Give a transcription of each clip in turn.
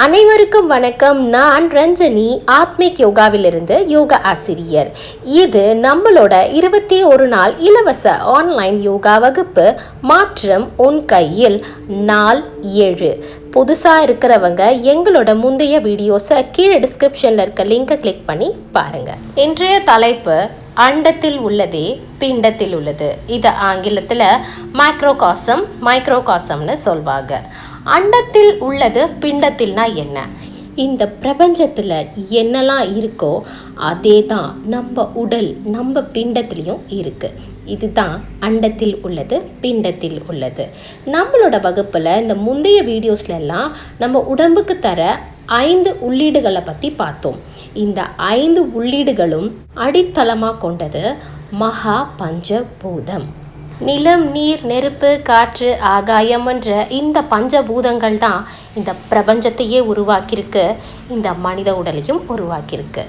அனைவருக்கும் வணக்கம். நான் ரஞ்சனி, ஆத்மிக் யோகாவிலிருந்து யோகா ஆசிரியர். இது நம்மளோட 21 நாள் இலவச ஆன்லைன் யோகா வகுப்பு. மாற்றம் உன் கையில். நாள் 7. புதுசாக இருக்கிறவங்க எங்களோட முந்தைய வீடியோஸை கீழே டிஸ்கிரிப்ஷனில் இருக்க லிங்கை கிளிக் பண்ணி பாருங்கள். இன்றைய தலைப்பு அண்டத்தில் உள்ளதே பிண்டத்தில் உள்ளது. இது ஆங்கிலத்தில் மைக்ரோகாசம்னு சொல்வாங்க. அண்டத்தில் உள்ளது பிண்டத்தில்னா என்ன? இந்த பிரபஞ்சத்தில் என்னெல்லாம் இருக்கோ அதே தான் நம்ம உடல், நம்ம பிண்டத்துலேயும் இருக்குது. இதுதான் அண்டத்தில் உள்ளது பிண்டத்தில் உள்ளது. நம்மளோட வகுப்பில் இந்த முந்தைய வீடியோஸ்லாம் நம்ம உடம்புக்கு தர 5 உள்ளீடுகளை பற்றி பார்த்தோம். இந்த 5 உள்ளீடுகளும் அடித்தளமாக கொண்டது மகா பஞ்சபூதம். நிலம், நீர், நெருப்பு, காற்று, ஆகாயம் என்ற இந்த பஞ்சபூதங்கள் தான் இந்த பிரபஞ்சத்தையே உருவாக்கியிருக்கு, இந்த மனித உடலையும் உருவாக்கியிருக்கு.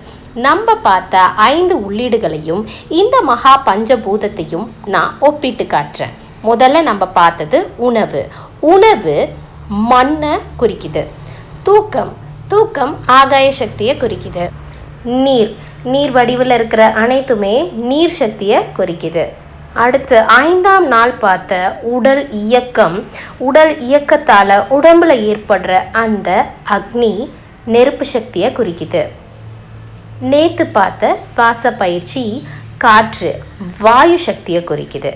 நம்ம பார்த்த 5 உள்ளீடுகளையும் இந்த மகா பஞ்சபூதத்தையும் நான் ஒப்பிட்டு காட்டுறேன். முதல்ல நம்ம பார்த்தது உணவு. உணவு மண்ணை குறிக்குது. தூக்கம் ஆகாய சக்தியை குறிக்குது. நீர் வடிவில் இருக்கிற அனைத்துமே நீர் சக்தியை குறிக்குது. அடுத்து 5ஆம் நாள் பார்த்த உடல் இயக்கத்தால் உடம்புல ஏற்படுற அந்த அக்னி நெருப்பு சக்தியை குறிக்குது. நேற்று பார்த்த சுவாச பயிற்சி காற்று வாயு சக்தியை குறிக்குது.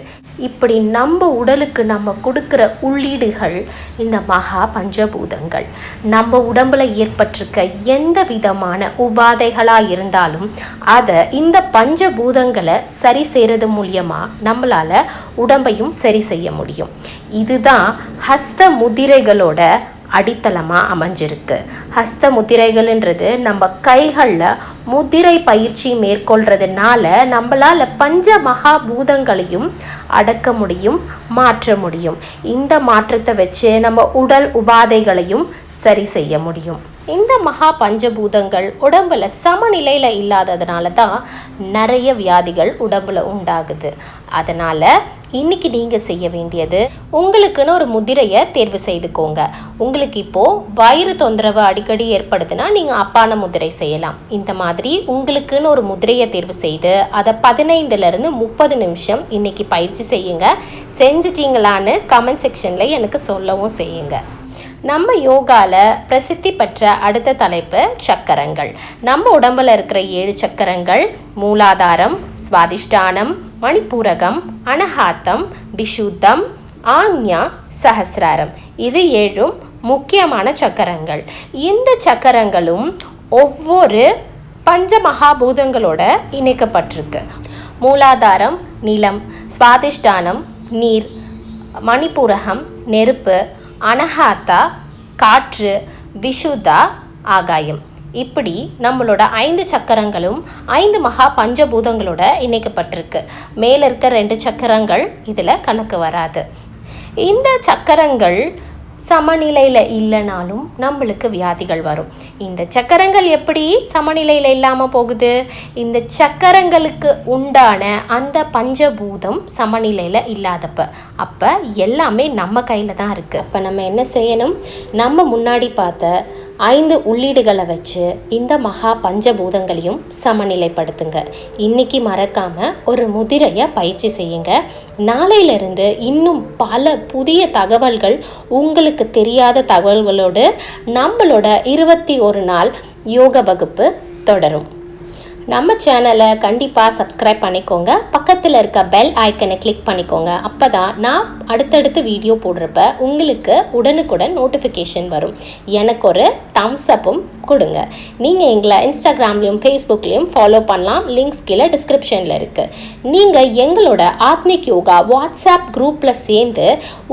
இப்படி நம்ம உடலுக்கு நம்ம கொடுக்குற உள்ளீடுகள் இந்த மகா பஞ்சபூதங்கள். நம்ம உடம்புல ஏற்பட்டிருக்க எந்த விதமான உபாதைகளாக இருந்தாலும் அதை இந்த பஞ்சபூதங்களை சரி செய்கிறது மூலியமாக நம்மளால் உடம்பையும் சரி செய்ய முடியும். இதுதான் ஹஸ்த முதிரைகளோட அடித்தளமாக அமைஞ்சிருக்கு. ஹஸ்த முத்திரைகள்ன்றது நம்ம கைகளில் முதிரை பயிற்சி மேற்கொள்றதுனால நம்மளால் பஞ்ச மகாபூதங்களையும் அடக்க முடியும், மாற்ற முடியும். இந்த மாற்றத்தை வச்சு நம்ம உடல் உபாதைகளையும் சரி செய்ய முடியும். இந்த மகா பஞ்சபூதங்கள் உடம்புல சமநிலையில் இல்லாததுனால தான் நிறைய வியாதிகள் உடம்புல உண்டாகுது. அதனால் இன்னைக்கு நீங்கள் செய்ய வேண்டியது, உங்களுக்குன்னு ஒரு முதிரையை தேர்வு செய்துக்கோங்க. உங்களுக்கு இப்போது வயிறு தொந்தரவு அடிக்கடி ஏற்படுதுன்னா நீங்கள் அப்பான முதிரை செய்யலாம். இந்த மாதிரி உங்களுக்குன்னு ஒரு முதிரையை தேர்வு செய்து அதை 15லேருந்து 30 நிமிஷம் இன்னைக்கு பயிற்சி செய்யுங்க. செஞ்சிட்டிங்களான்னு கமெண்ட் செக்ஷனில் எனக்கு சொல்லவும் செய்யுங்க. நம்ம யோகாவில் பிரசித்தி பெற்ற அடுத்த தலைப்பு சக்கரங்கள். நம்ம உடம்பில் இருக்கிற 7 சக்கரங்கள் மூலாதாரம், சுவாதிஷ்டானம், மணிப்பூரகம், அனஹாத்தம், விஷுத்தம், ஆக்ஞா, சஹஸ்ராரம். இது 7 முக்கியமான சக்கரங்கள். இந்த சக்கரங்களும் ஒவ்வொரு பஞ்ச மகாபூதங்களோட இணைக்கப்பட்டிருக்கு. மூலாதாரம் நிலம், சுவாதிஷ்டானம் நீர், மணிப்பூரகம் நெருப்பு, அனஹாத்தா காற்று, விஷுதா ஆகாயம். இப்படி நம்மளோட 5 சக்கரங்களும் 5 மகா பஞ்சபூதங்களோட இணைக்கப்பட்டிருக்கு. மேலே இருக்க 2 சக்கரங்கள் இதில் கணக்கு வராது. இந்த சக்கரங்கள் சமநிலையில் இல்லைனாலும் நம்மளுக்கு வியாதிகள் வரும். இந்த சக்கரங்கள் எப்படி சமநிலையில் இல்லாமல் போகுது? இந்த சக்கரங்களுக்கு உண்டான அந்த பஞ்சபூதம் சமநிலையில் அப்போ எல்லாமே நம்ம கையில் தான் இருக்குது. அப்போ நம்ம என்ன செய்யணும்? நம்ம முன்னாடி பார்த்த 5 உள்ளீடுகளை வச்சு இந்த மகா பஞ்சபூதங்களையும் சமநிலைப்படுத்துங்க. இன்றைக்கி மறக்காமல் ஒரு முதிரையை பயிற்சி செய்யுங்க. நாளையிலிருந்து இன்னும் பல புதிய தகவல்கள், உங்களுக்கு தெரியாத தகவல்களோடு நம்மளோட 21 நாள் யோக வகுப்பு தொடரும். நம்ம சேனலை கண்டிப்பாக சப்ஸ்கிரைப் பண்ணிக்கோங்க. பக்கத்தில் இருக்க பெல் ஐக்கனை கிளிக் பண்ணிக்கோங்க. அப்போ தான் நான் அடுத்தடுத்து வீடியோ போடுறப்ப உங்களுக்கு உடனுக்குடன் நோட்டிஃபிகேஷன் வரும். எனக்கு ஒரு தம்ஸ் அப்பும் கொடுங்க. நீங்கள் எங்களை இன்ஸ்டாகிராம்லேயும் ஃபேஸ்புக்லேயும் ஃபாலோ பண்ணலாம். லிங்க்ஸ் கீழே டிஸ்கிரிப்ஷனில் இருக்குது. நீங்கள் எங்களோட ஆத்மிக் யோகா வாட்ஸ்அப் குரூப்பில் சேர்ந்து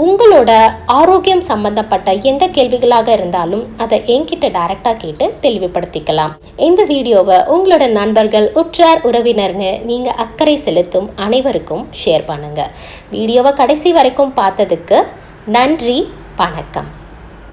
உங்களோட ஆரோக்கியம் சம்பந்தப்பட்ட எந்த கேள்விகளாக இருந்தாலும் அதை என்கிட்ட டைரெக்டாக கேட்டு தெளிவுபடுத்திக்கலாம். இந்த வீடியோவை உங்களோட நண்பர்கள், உற்றார் உறவினர்னு நீங்கள் அக்கறை செலுத்தும் அனைவருக்கும் ஷேர் பண்ணுங்கள். வீடியோவை கடைசி வரைக்கும் பார்த்ததுக்கு நன்றி. வணக்கம்.